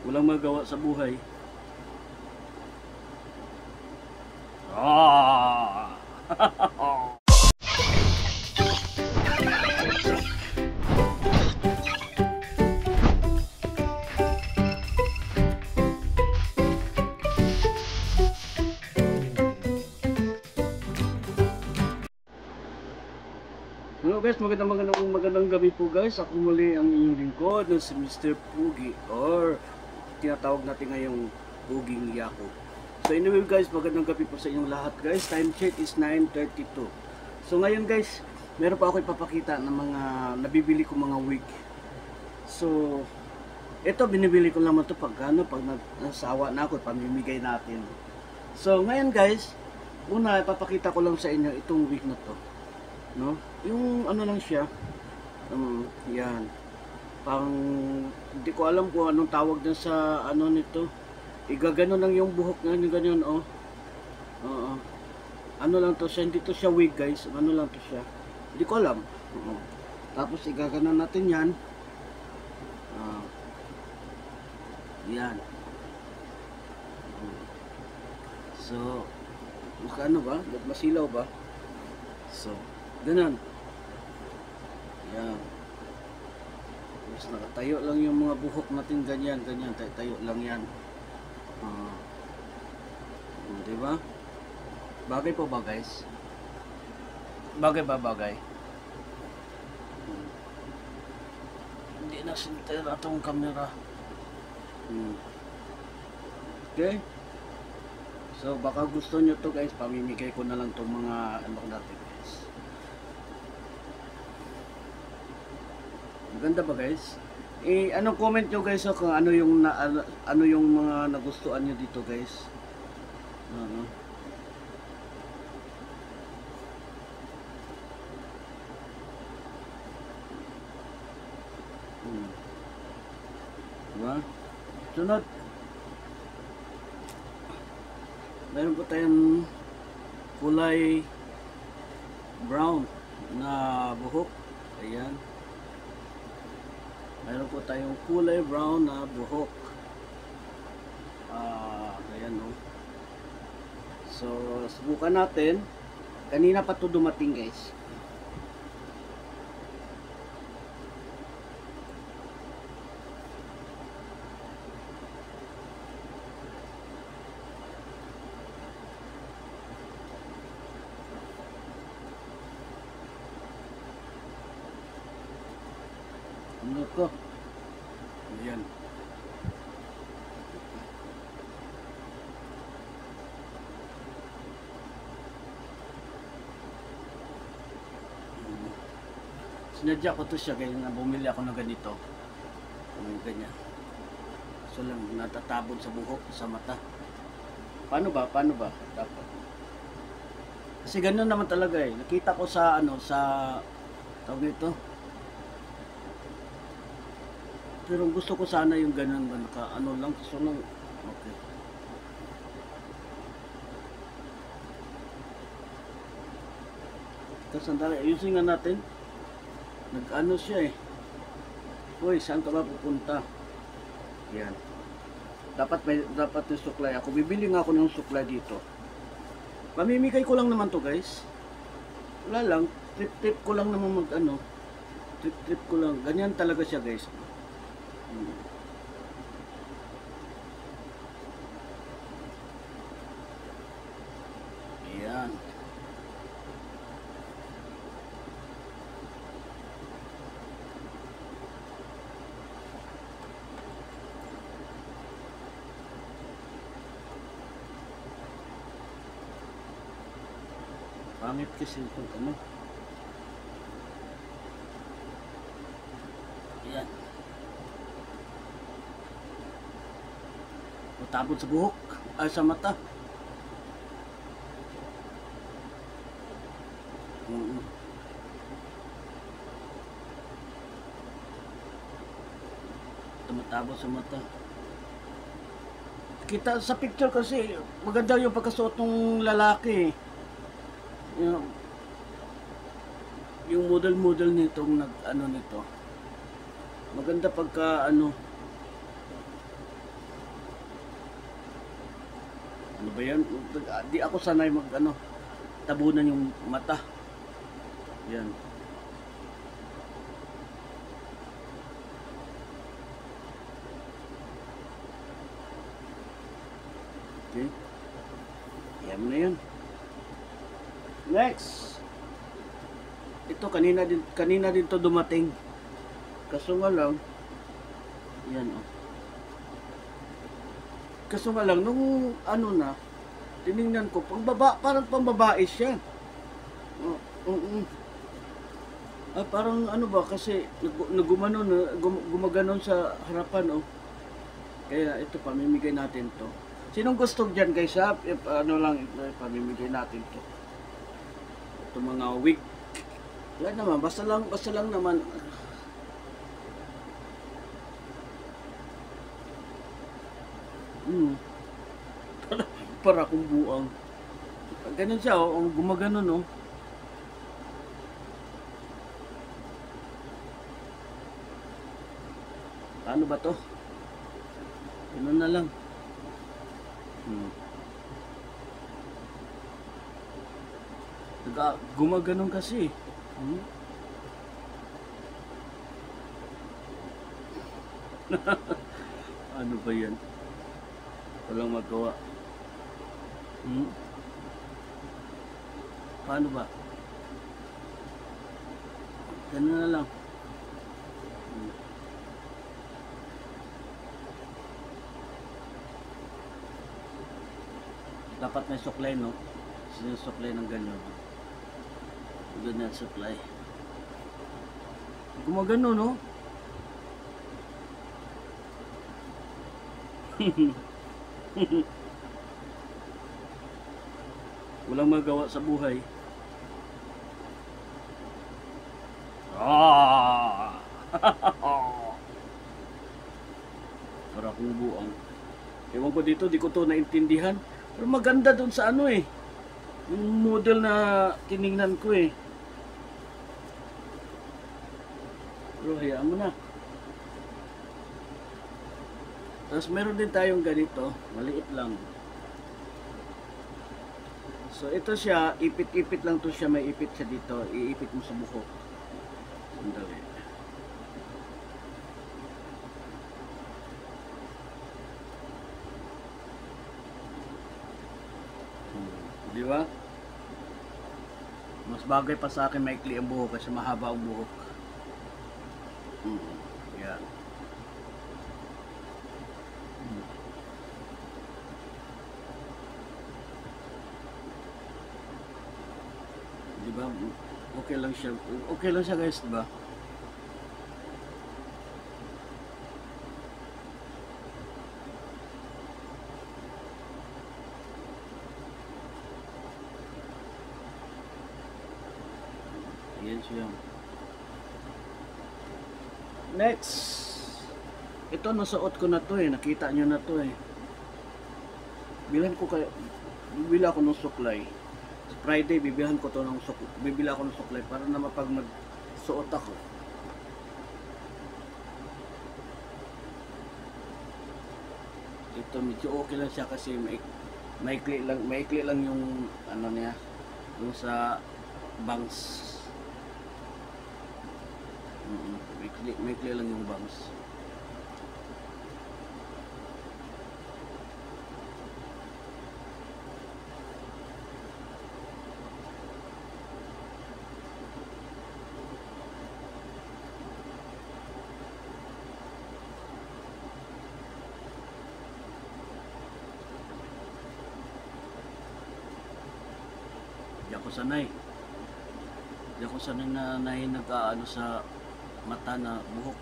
Walang magawa sa buhay. Ah! Hello guys, magandang gabi po guys. Ako muli ang inyong lingkod na si Mr. Pugi, or tinatawag natin ngayong Puging Yako. So anyway guys, magandang gabi po sa inyong lahat guys. Time check is 9:32. So ngayon guys, meron pa ako ipapakita ng mga nabibili ko mga wig. So ito, binibili ko naman ito pag nasawa na ako, pamimigay natin. So ngayon guys, una ipapakita ko lang sa inyo itong wig na to, no? Yung ano lang siya, yan, pang, hindi ko alam kung anong tawag na sa ano nito, igagano lang yung buhok nga, ganyan, oh. Ano lang to siya, hindi to siya wig guys, ano lang to siya, hindi ko alam. Tapos igagano natin yan, yan. So ano ba, masilaw ba? So ganun. Yan. Tapos nakatayo lang yung mga buhok natin, ganyan, tayo lang yan. Diba? Bagay po ba guys? Bagay ba bagay? Hindi na sinter atong camera. Okay? So baka gusto nyo to guys, pamimigay ko na lang itong mga ano natin guys. Maganda ba guys? Anong comment nyo guys, kung ano yung ano yung mga nagustuhan nyo dito guys. Diba? Sunod, meron po tayong kulay brown na buhok. Ayan. Meron po tayong kulay brown na buhok. Ayan, no. So subukan natin. Kanina pa to dumating guys. Ano ko? Ayan. Sinadya ko to siya kaya bumili ako ng ganito. Ganyan. So lang natatabon sa buhok, sa mata. Paano ba? Dapat. Kasi ganun naman talaga eh. Nakita ko sa sa tawag nito. Pero gusto ko sana yung ganun ba, naka lang, so lang, okay. Tapos sandali, ayusin nga natin. Nag-ano siya eh. Uy, saan ka ba pupunta? Yan. Dapat yung suklay. Ako, bibili nga ako ng suklay dito. Pamimigay ko lang naman to guys. Wala lang, trip ko lang naman trip ko lang. Ganyan talaga siya guys. Ayan. Pangit kasi itong ano. Ayan. Matabot sa buhok, ay sa mata. Tumatabo sa mata. Kita sa picture kasi maganda yung pagkasuot ng lalaki. yung model nitong nag ano nito. Maganda pagka ano ba yan? Di ako sanay mag ano, tabunan yung mata. Yan. Okay. Yan mo na yun. Next. Ito kanina din to dumating. Kaso nga lang yan oh. Kaso nga lang nung ano na tiningnan ko parang pambabae siya. Parang ano ba kasi gumaganon sa harapan oh. Kaya ito pamimigay natin to. Sinong gusto diyan guys ha? Ano lang pamimigay natin to. Ito mga wig. Wala naman, basta lang naman. Para akong buang. Ganun siya, oh, gumaganon, oh. Paano ba to? Ganun na lang. Gumaganon kasi. Ano ba yan? Walang magawa. Paano ba? Ganun na lang. Dapat may suklay, no? Sinusuklay ng ganyan. Ganyan supply. Gumagano, no? Walang magawa sa buhay. Para akong buang. Ewan ko dito, di ko to naintindihan. Pero maganda dun sa ano eh. Yung model na tiningnan ko eh. Pero hayaan mo na. Tapos meron din tayong ganito. Maliit lang. So ito siya, ipit-ipit lang to siya. May ipit siya dito. Iipit mo sa buhok. Sandali. Di ba? Mas bagay pa sa akin maikli ang buhok kasi mahaba ang buhok. Yan. Di ba? Okay lang siya. Okay lang siya guys, di ba? Yan siya. Next. Ito nasuot ko na to eh. Nakita nyo na to eh. Bibila ako ng suklay. Friday bibilhan ko to ng suklay. Bibila ako ng suklay para na mapag magsuot ako. Ito medyo okay lang siya kasi maikli lang yung ano niya. Yung sa bangs. Maikli lang yung bangs. Di ako sanay na nag-aano sa mata na buhok.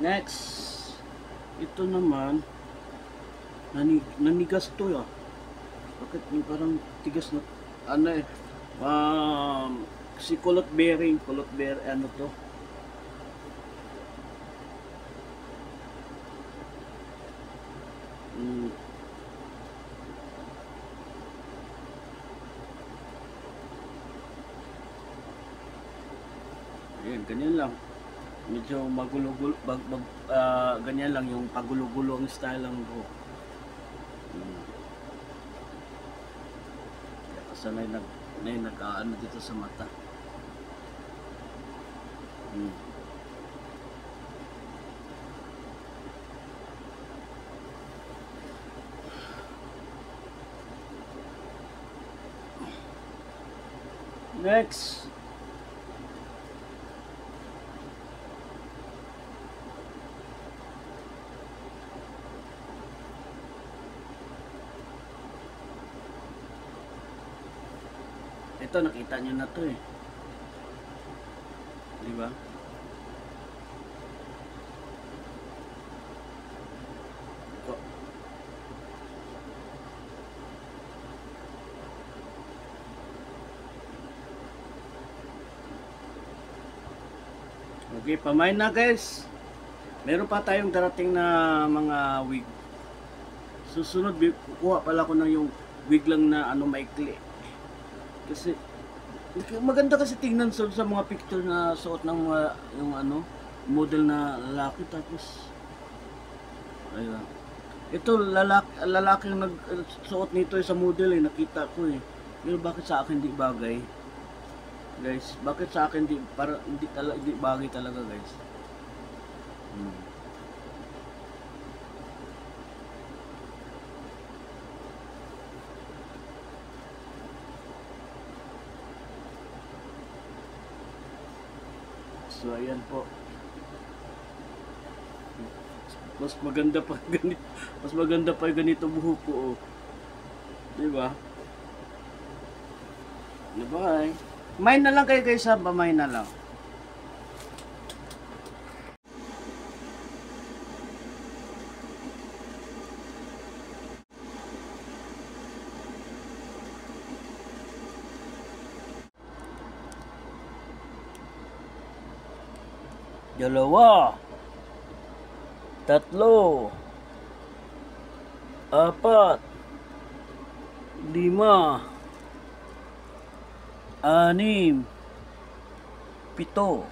Next, ito naman, nanigas to ya. Bakit yung parang tigas na, ano eh, si kulot bearing, ano to? Mm. Ayan, ganyan lang. Medyo magulo-gulo, ganyan lang yung pagulo-gulo ang style lang ko. Kaya kasanay nag-ano dito sa mata. Next. Ito, nakita nyo na to eh. Di ba? Okay, pamain na guys. Meron pa tayong darating na mga wig. Susunod, kukuha pala ko ng yung wig lang na ano maikli. Kasi maganda kasi tingnan sa mga picture na suot ng yung ano model na lalaki, tapos ayun. Ito lalaki ang nagsuot nito sa model eh, nakita ko eh. Pero bakit sa akin di bagay? Guys, bakit sa akin di bagay talaga guys? So ayan po. Mas maganda pa ganito. Mas maganda pa ganito buhok ko, oh. 'Di ba? Bye. Kumain na lang kayo guys, ha? Pamain na lang. Dalawa, tatlo, apat, lima, anim, pito.